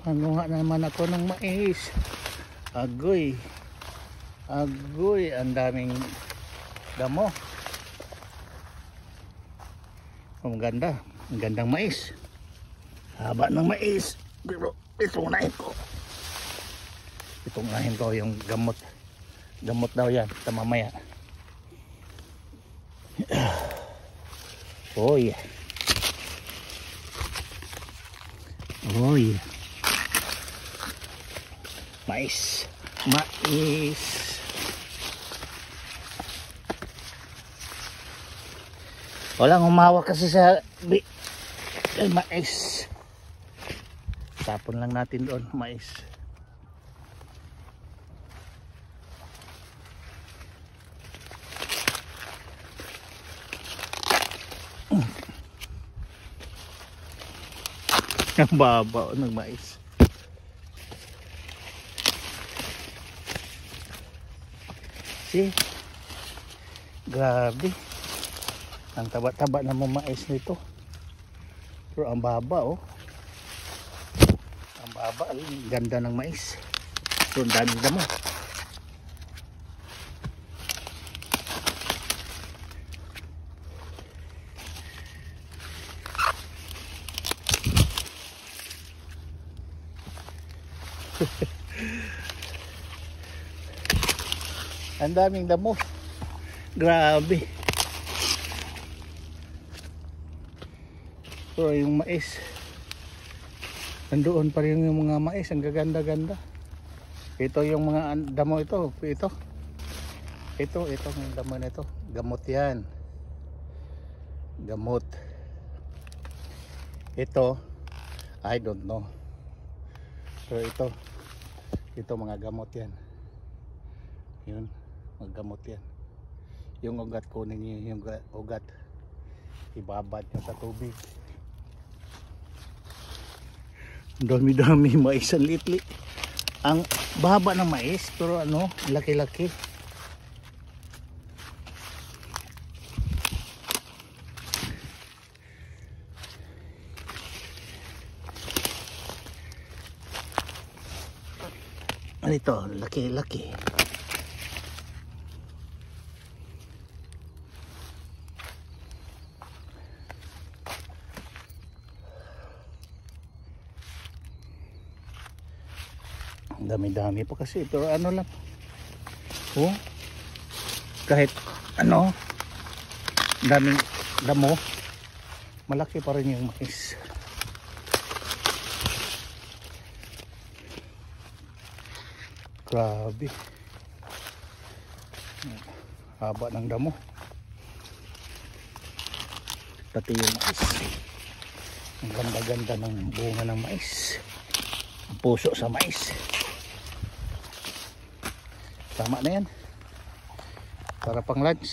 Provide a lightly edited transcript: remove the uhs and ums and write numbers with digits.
Manuha naman ako ng mais. Agoy. Agoy, ang daming damo. Ang ganda. Ang gandang mais. Haba ng mais. Pero itunahin ko. Itunahin ko yung gamot. Gamot daw yan. Sa mamaya. Oh yeah. Oh yeah. Mais. Mais. Walang humawak kasi sa mais. Tapon lang natin doon mais. Ang baba ng mais. See? Grabe. Ang taba-taba na mais nito. Pero ang baba oh. Ang baba, ang ganda ng mais. So ang daming damo. Ang daming damo. Grabe. So yung mais, nandoon pa rin yung mga mais. Ang gaganda-ganda. Ito yung mga damo ito. Ito yung damo na ito. Gamot yan. Gamot. Ito I don't know. Pero ito mga gamot yan. Yun, mga gamot yan. Yung ugat, kunin niyo yung ugat, ibabad niyo sa tubig. Dami-dami mais, ang litli. Ang baba ng mais, pero ano, laki-laki. Ito, laki-laki. Dami-dami pa kasi, pero ano lang. Oh, kahit ano, daming damo, malaki pa rin yung mais. Grabe. Haba ng damo. Pati yung mais. Ang ganda-ganda ng bunga ng mais. Ang puso sa mais. Tama na yan. Para pang lunch.